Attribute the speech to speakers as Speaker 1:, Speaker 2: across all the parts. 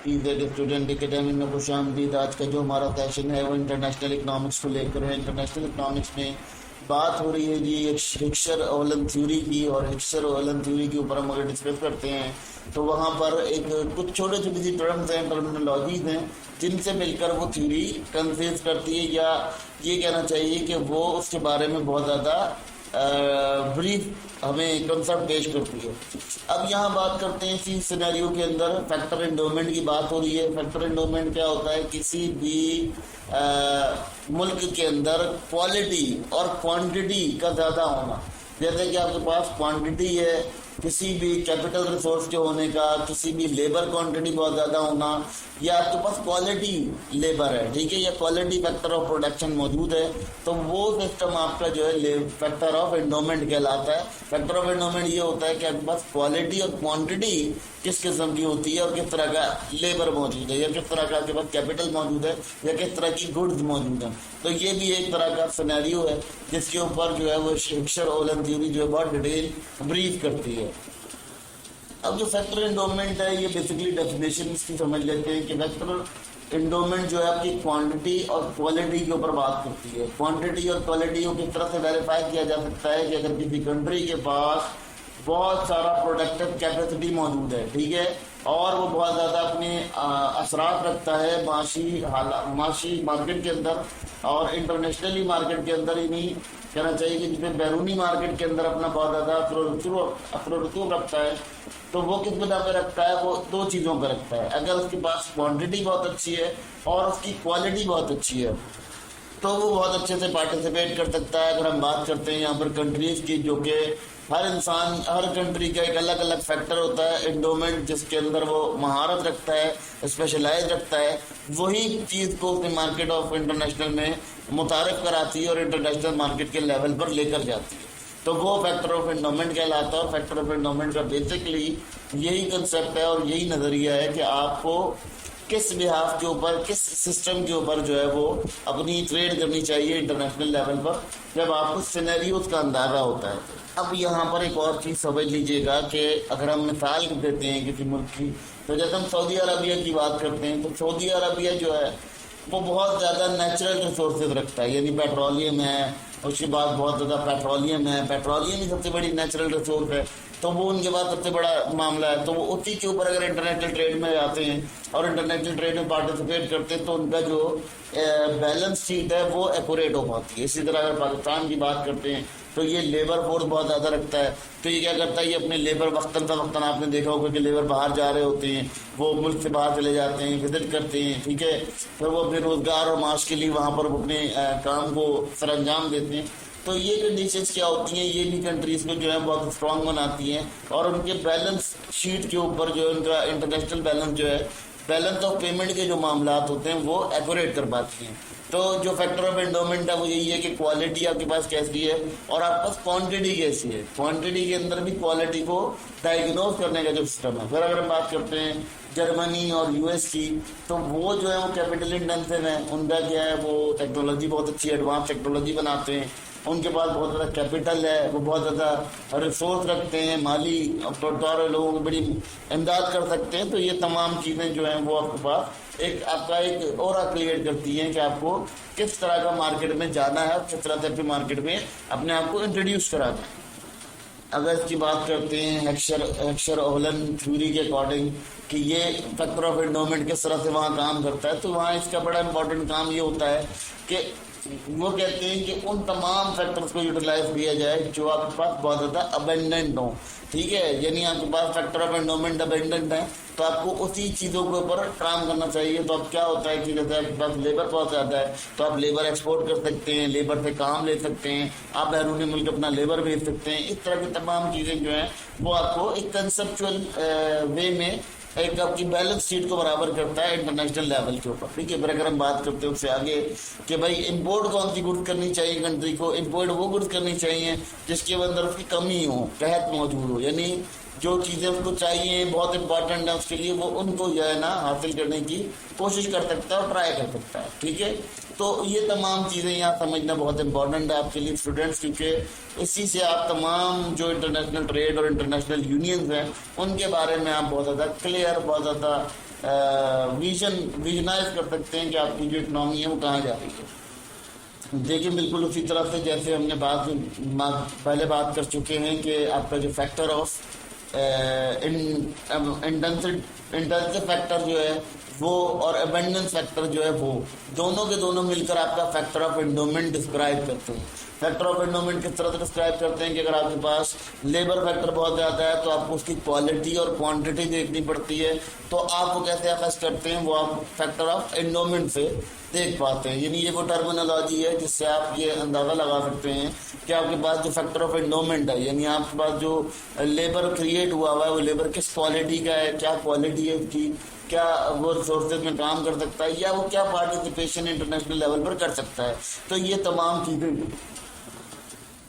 Speaker 1: Student academy में खुश आमदीद। आज का जो हमारा सेशन है वो इंटरनेशनल इकनॉमिक्स को लेकर है। इंटरनेशनल इकनॉमिक्स में बात हो रही है जी हिक्सर ओलन थ्योरी की, और हिक्सर ओलन थ्योरी के ऊपर हम अगर डिस्कस करते हैं तो वहाँ पर एक कुछ छोटे छोटे सी टर्म्स हैं, टर्मिनोलॉजीज हैं, जिनसे मिलकर वो थ्योरी कंफ्यूज करती है, या ये कहना चाहिए कि वो उसके बारे में बहुत ज़्यादा ब्रीफ हमें कंसेप्ट पेश करती है। अब यहाँ बात करते हैं इसी सिनेरियो के अंदर फैक्टर एंडोमेंट की बात हो रही है। फैक्टर एंडोमेंट क्या होता है? किसी भी मुल्क के अंदर क्वालिटी और क्वांटिटी का ज़्यादा होना। जैसे कि आपके पास क्वांटिटी है किसी भी कैपिटल रिसोर्स के होने का, किसी भी लेबर क्वांटिटी बहुत ज़्यादा होना, या आपके पास क्वालिटी लेबर है, ठीक है, या क्वालिटी फैक्टर ऑफ प्रोडक्शन मौजूद है, तो वो सिस्टम आपका जो है फैक्टर ऑफ एंडोमेंट कहलाता है। फैक्टर ऑफ एंडोमेंट ये होता है कि आपके पास क्वालिटी और क्वांटिटी किस किस्म की होती है, और किस तरह का लेबर मौजूद है, या किस तरह का आपके पास कैपिटल मौजूद है, या किस तरह की गुड्स मौजूद हैं। तो ये भी एक तरह का सिनेरियो है जिसके ऊपर जो है वो हिक्सर ओलन थ्योरी जो है बहुत डिटेल ब्रीफ करती है। अब जो फैक्टर एंडोमेंट है ये बेसिकली डेफिनेशन इसकी समझ लेते हैं कि फैक्टर एंडोमेंट जो है आपकी क्वांटिटी और क्वालिटी के ऊपर बात करती है। क्वांटिटी और क्वालिटी को किस तरह से वेरीफाई किया जा सकता है कि अगर किसी कंट्री के पास बहुत सारा प्रोडक्टिव कैपेसिटी मौजूद है, ठीक है, और वो बहुत ज़्यादा अपने असरात रखता है माशी मार्केट के अंदर और इंटरनेशनली मार्केट के अंदर, ही नहीं कहना चाहिए कि जिसमें बैरूनी मार्केट के अंदर अपना बहुत ज़्यादा अफरो रखता है, तो वो किस बिना पे रखता है? वो दो चीज़ों पर रखता है। अगर उसके पास क्वांटिटी बहुत अच्छी है और उसकी क्वालिटी बहुत अच्छी है तो वो बहुत अच्छे से पार्टिसिपेट कर सकता है। अगर हम बात करते हैं यहाँ पर कंट्रीज़ की, जो कि हर कंट्री का एक अलग अलग फैक्टर होता है एंडोमेंट, जिसके अंदर वो महारत रखता है, स्पेशलाइज रखता है, वही चीज़ को अपने मार्केट ऑफ इंटरनेशनल में मुतारिफ कराती है और इंटरनेशनल मार्केट के लेवल पर लेकर जाती है। तो वो फैक्टर ऑफ एंडोमेंट कहलाता है। और फैक्टर ऑफ एंडोमेंट का बेसिकली यही कंसेप्ट है और यही नज़रिया है कि आपको किस बिहाफ के ऊपर, किस सिस्टम के ऊपर जो है वो अपनी ट्रेड करनी चाहिए इंटरनेशनल लेवल पर, जब आपको सिनेरियोज का अंदाज़ा होता है। अब यहाँ पर एक और चीज़ समझ लीजिएगा कि अगर हम मिसाल देते हैं किसी मुल्क की, तो जैसे हम सऊदी अरबिया की बात करते हैं, तो सऊदी अरबिया जो है वो बहुत ज़्यादा नेचुरल रिसोर्सेज रखता है, यानी पेट्रोलियम है, उसके बाद बहुत ज़्यादा पेट्रोलियम ही सबसे बड़ी नेचुरल रिसोर्स है, तो वो उनके पास सबसे बड़ा मामला है। तो वो उसी के ऊपर अगर इंटरनेशनल ट्रेड में जाते हैं और इंटरनेशनल ट्रेड में पार्टिसिपेट करते हैं तो उनका जो बैलेंस शीट है वो एक्यूरेट हो पाती है। इसी तरह अगर पाकिस्तान की बात करते हैं तो ये लेबर फोर्स बहुत ज़्यादा रखता है, तो ये क्या करता है, ये अपने लेबर वक्तन आपने देखा होगा कि लेबर बाहर जा रहे होते हैं, वो मुल्क से बाहर चले जाते हैं, विजिट करते हैं, ठीक है, फिर वो अपने रोज़गार और माश के लिए वहाँ पर अपने काम को सरअंजाम देते हैं। तो ये कंडीशंस क्या होती हैं, ये भी कंट्रीज़ को जो है बहुत स्ट्रॉन्ग बनाती हैं, और उनके बैलेंस शीट के ऊपर जो है उनका इंटरनेशनल बैलेंस जो है, बैलेंस ऑफ पेमेंट के जो मामला होते हैं वो एक्यूरेट कर पाती हैं। तो जो फैक्टर ऑफ एंडोमेंट है वो यही है कि क्वालिटी आपके पास कैसी है और आपके पास क्वांटिटी कैसी है। क्वांटिटी के अंदर भी क्वालिटी को डायग्नोज करने का जो सिस्टम है। फिर अगर हम बात करते हैं जर्मनी और यूएस की, तो वो जो है वो कैपिटल इंटेंसिव है, उनका क्या है, वो टेक्नोलॉजी बहुत अच्छी एडवांस टेक्नोलॉजी बनाते हैं, उनके पास बहुत ज़्यादा कैपिटल है, वो बहुत ज़्यादा रिसोर्स रखते हैं, माली तौर पर लोगों को बड़ी इमदाद कर सकते हैं। तो ये तमाम चीज़ें जो हैं वो आपके पास आपका एक और क्रिएट करती हैं कि आपको किस तरह का मार्केट में जाना है और किस तरह से अपने मार्केट में अपने आप को इंट्रोड्यूस कराना है। अगर इसकी बात करते हैं हिक्सर ओलन थ्योरी के अकॉर्डिंग कि ये फैक्टर ऑफ एंडोमेंट किस तरह से वहाँ काम करता है, तो वहाँ इसका बड़ा इंपॉर्टेंट काम ये होता है कि वो कहते हैं कि उन तमाम फैक्टर्स को यूटिलाइज किया जाए जो आपके पास बहुत ज़्यादा अबेंडेंट हो, ठीक है, यानी आपके पास फैक्टर ऑफ एंडोमेंट अबेंडेंट है तो आपको उसी चीज़ों के ऊपर काम करना चाहिए। तो अब क्या होता है कि जैसे आपके पास लेबर बहुत ज़्यादा है तो आप लेबर एक्सपोर्ट कर सकते हैं, लेबर से काम ले सकते हैं, आप बैरूनी मुल्क अपना लेबर भेज सकते हैं। इस तरह की तमाम चीज़ें जो हैं वो आपको एक कंसेप्चुअल वे में एक आपकी बैलेंस शीट को बराबर करता है इंटरनेशनल लेवल के ऊपर, ठीक है। फिर अगर हम बात करते हैं उससे आगे कि भाई इंपोर्ट कौन सी गुड्स करनी चाहिए कंट्री को, इंपोर्ट वो गुड्स करनी चाहिए जिसके अंदर उसकी कमी हो, कहत मौजूद हो, यानी जो चीज़ें उसको चाहिए बहुत इंपॉर्टेंट है उसके लिए, वो उनको जो है ना हासिल करने की कोशिश कर सकता है और ट्राई कर सकता है, ठीक है। तो ये तमाम चीज़ें यहाँ समझना बहुत इंपॉर्टेंट है आपके लिए स्टूडेंट्स, क्योंकि इसी से आप तमाम जो इंटरनेशनल ट्रेड और इंटरनेशनल यूनियंस हैं उनके बारे में आप बहुत ज़्यादा क्लियर, बहुत ज़्यादा ویژنائز کر سکتے ہیں کہ آپ کی جو اکنامی ہے وہ کہاں جا رہی ہے. دیکھیں بالکل اسی طرح سے جیسے ہم نے پہلے بات کر چکے ہیں کہ آپ کا جو فیکٹر آف انٹینسو فیکٹر جو ہے وہ اور ابنڈنس فیکٹر جو ہے وہ دونوں کے دونوں مل کر آپ کا فیکٹر آف انڈومنٹ ڈسکرائب کرتے ہیں. فیکٹر آف انڈومنٹ کس طرح سے ڈسکرائب کرتے ہیں کہ اگر آپ کے پاس لیبر فیکٹر بہت زیادہ ہے تو آپ کو اس کی کوالٹی اور کوانٹٹی دیکھنی پڑتی ہے, تو آپ وہ کیسے اخذ کرتے ہیں, وہ آپ فیکٹر آف انڈومنٹ سے دیکھ پاتے ہیں. یعنی یہ وہ ٹرمینالوجی ہے جس سے آپ یہ اندازہ لگا سکتے ہیں کہ آپ کے پاس جو فیکٹر آف انڈومنٹ ہے, یعنی آپ کے پاس جو لیبر کریٹ ہوا ہے وہ لیبر کس کوالٹی کا ہے, کیا کوالٹی ہے اس کی, کیا وہ ریسورسز میں کام کر سکتا ہے, یا وہ کیا پارٹیسپیشن انٹرنیشنل لیول پر کر سکتا ہے. تو یہ تمام چیزیں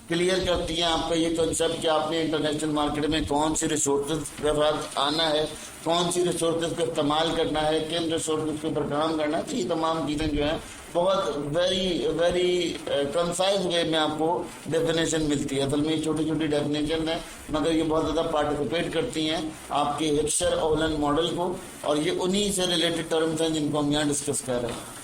Speaker 1: کلیئر کرتی ہیں آپ کا یہ کنسیپٹ کہ آپ نے انٹرنیشنل مارکیٹ میں کون سی ریسورسز کے ساتھ آنا ہے, کون سی ریسورسز کو استعمال کرنا ہے, کن ریسورسز کے اوپر کام کرنا ہے. تو یہ تمام چیزیں جو ہیں بہت ویری کنسائز وے میں آپ کو ڈیفینیشن ملتی ہے. اصل میں یہ چھوٹی چھوٹی ڈیفینیشن ہیں مگر یہ بہت زیادہ پارٹیسپیٹ کرتی ہیں آپ کے ہکسچر اولن ماڈل کو, اور یہ انہی سے ریلیٹڈ ٹرمز ہیں جن کو ہم یہاں ڈسکس کر رہے ہیں.